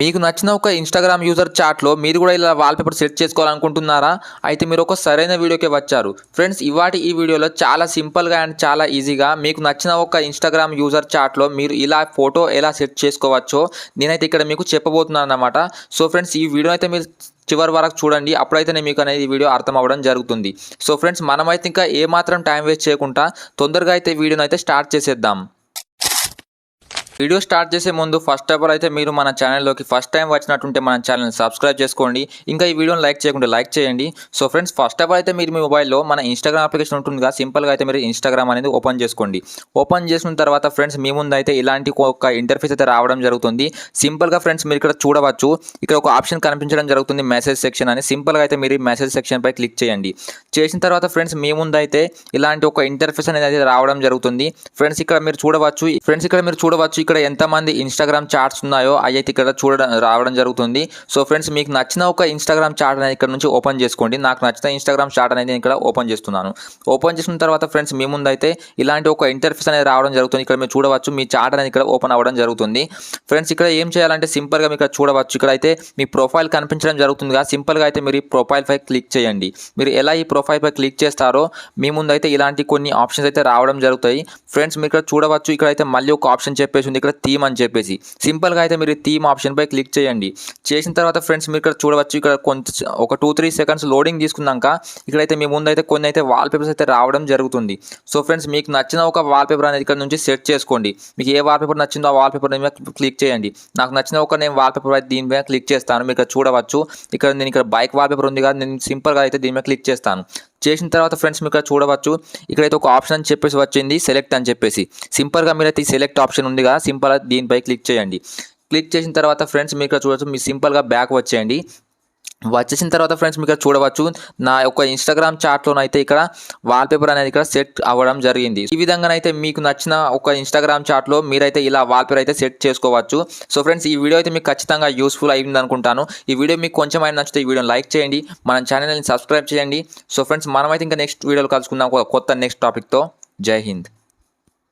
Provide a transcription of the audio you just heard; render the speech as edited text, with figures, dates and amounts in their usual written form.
మీకు నచ్చిన ఒక ఇన్‌స్టాగ్రామ్ యూజర్ చాట్‌లో మీరు కూడా ఇలా వాల్‌పేపర్ సెట్ చేసుకోవాలనుకుంటున్నారా? అయితే మీరు ఒక సరైన వీడియోకే వచ్చారు. ఫ్రెండ్స్ ఈ వీడియోలో చాలా సింపుల్‌గా అండ్ చాలా ఈజీగా మీకు నచ్చిన ఒక ఇన్‌స్టాగ్రామ్ యూజర్ చాట్‌లో మీరు ఇలా ఫోటో ఎలా సెట్ చేసుకోవచ్చో నేనైతే ఇక్కడ మీకు చెప్పబోతున్నానన్నమాట. సో ఫ్రెండ్స్ ఈ వీడియో అయితే మీరు చివరి వరకు చూడండి. అప్పుడైతేనే మీకు అనేది ఈ వీడియో అర్థం అవ్వడం జరుగుతుంది. సో ఫ్రెండ్స్ మనమైతే ఇంకా ఏమాత్రం టైం వేస్ట్ చేయకుండా తొందరగా అయితే వీడియోని అయితే స్టార్ట్ చేసేద్దాం. వీడియో స్టార్ట్ చేసే ముందు ఫస్ట్ ఆఫ్ ఆల్ అయితే మీరు మన ఛానల్లోకి ఫస్ట్ టైం వచ్చినట్టుంటే మన ఛానల్ని సబ్స్క్రైబ్ చేసుకోండి. ఇంకా ఈ వీడియోని లైక్ చేయకుండా లైక్ చేయండి. So friends first of all అయితే మీరు మీ మొబైల్లో మన ఇన్స్టాగ్రామ్ అప్లికేషన్ ఉంటుందిగా, సింపుల్గా అయితే మీరు ఇన్స్టాగ్రామ్ అనేది ఓపెన్ చేసుకోండి. ఓపెన్ చేసిన తర్వాత ఫ్రెండ్స్ మీ ముందు అయితే ఇలాంటి ఒక ఇంటర్ఫేస్ అయితే రావడం జరుగుతుంది. సింపుల్గా ఫ్రెండ్స్ మీరు ఇక్కడ చూడవచ్చు, ఇక్కడ ఒక ఆప్షన్ కనిపించడం జరుగుతుంది మెసేజ్ సెక్షన్ అని. సింపుల్గా అయితే మీరు ఈ మెసేజ్ సెక్షన్ పై క్లిక్ చేయండి. చేసిన తర్వాత ఫ్రెండ్స్ మీ ముందు అయితే ఇలాంటి ఒక ఇంటర్ఫేస్ అనేది రావడం జరుగుతుంది. ఫ్రెండ్స్ ఇక్కడ మీరు చూడవచ్చు ఇక్కడ ఎంతమంది ఇన్స్టాగ్రామ్ చాట్స్ ఉన్నాయో అయితే ఇక్కడ రావడం జరుగుతుంది. సో ఫ్రెండ్స్ మీకు నచ్చిన ఒక ఇన్స్టాగ్రామ్ చాట్ అనేది ఇక్కడ నుంచి ఓపెన్ చేసుకోండి. నాకు నచ్చిన ఇన్స్టాగ్రామ్ చాట్ అనేది ఇక్కడ ఓపెన్ చేస్తున్నాను. ఓపెన్ చేసిన తర్వాత ఫ్రెండ్స్ మీ ముందు అయితే ఇలాంటి ఒక ఇంటర్ఫేస్ అనేది రావడం జరుగుతుంది. ఇక్కడ మీరు చూడవచ్చు మీ చాట్ అనేది ఇక్కడ ఓపెన్ అవ్వడం జరుగుతుంది. ఫ్రెండ్స్ ఇక్కడ ఏం చేయాలంటే సింపుల్గా మీరు ఇక్కడ చూడవచ్చు, ఇక్కడ అయితే మీ ప్రొఫైల్ కనిపించడం జరుగుతుందిగా, సింపుల్గా అయితే మీరు ఈ ప్రొఫైల్ పై క్లిక్ చేయండి. మీరు ఎలా ఈ ప్రొఫైల్ పై క్లిక్ చేస్తారో మీ ముందు అయితే ఇలాంటి కొన్ని ఆప్షన్స్ అయితే రావడం జరుగుతాయి. ఫ్రెండ్స్ మీరు ఇక్కడ చూడవచ్చు, ఇక్కడ అయితే మళ్ళీ ఒక ఆప్షన్ చెప్పేసి ఉంది ఇక్కడ థీమ్ అని చెప్పేసి. సింపుల్గా అయితే మీరు థీమ్ ఆప్షన్ పై క్లిక్ చేయండి. చేసిన తర్వాత ఫ్రెండ్స్ మీరు ఇక్కడ చూడవచ్చు, ఇక్కడ ఒక 2-3 సెకండ్స్ లోడింగ్ తీసుకున్నాక ఇక్కడైతే మీ ముందు అయితే కొన్ని అయితే వాల్పేపర్స్ అయితే రావడం జరుగుతుంది. సో ఫ్రెండ్స్ మీకు నచ్చిన ఒక వాల్పేపర్ అనేది ఇక్కడ నుంచి సెట్ చేసుకోండి. మీకు ఏ వాల్పేపర్ నచ్చిందో ఆ వాల్పేపర్ మీద క్లిక్ చేయండి. నాకు నచ్చిన ఒక నేను వాల్పేపర్ అయితే దీని మీద క్లిక్ చేస్తాను. మీరు ఇక్కడ చూడవచ్చు, నేను ఇక్కడ బైక్ వాల్పేపర్ ఉంది కదా, నేను సింపుల్గా అయితే దీని మీద క్లిక్ చేస్తాను. చేసిన తర్వాత ఫ్రెండ్స్ మీకు ఇక్కడ చూడవచ్చు, ఇక్కడైతే ఒక ఆప్షన్ అని చెప్పేసి వచ్చింది సెలెక్ట్ అని చెప్పేసి. సింపుల్గా మీరైతే ఈ సెలెక్ట్ ఆప్షన్ ఉందిగా, సింపుల్గా దీనిపై క్లిక్ చేయండి. క్లిక్ చేసిన తర్వాత ఫ్రెండ్స్ మీకు ఇక్కడ చూడవచ్చు, మీ సింపుల్గా బ్యాక్ వచ్చేయండి. వచ్చేసిన తర్వాత ఫ్రెండ్స్ మీకు ఇక్కడ చూడవచ్చు, నా యొక్క ఇన్స్టాగ్రామ్ చాట్లోనైతే ఇక్కడ వాల్పేపర్ అనేది ఇక్కడ సెట్ అవ్వడం జరిగింది. ఈ విధంగానైతే మీకు నచ్చిన ఒక ఇన్స్టాగ్రామ్ చాట్లో మీరైతే ఇలా వాల్పేపర్ అయితే సెట్ చేసుకోవచ్చు. సో ఫ్రెండ్స్ ఈ వీడియో అయితే మీకు ఖచ్చితంగా యూస్ఫుల్ అయింది అనుకుంటాను. ఈ వీడియో మీకు కొంచెం అయినా నచ్చితే ఈ వీడియోని లైక్ చేయండి, మన ఛానల్ని సబ్స్క్రైబ్ చేయండి. సో ఫ్రెండ్స్ మనమైతే ఇంకా నెక్స్ట్ వీడియోలో కలుసుకుందాం కొత్త నెక్స్ట్ టాపిక్తో. జై హింద్.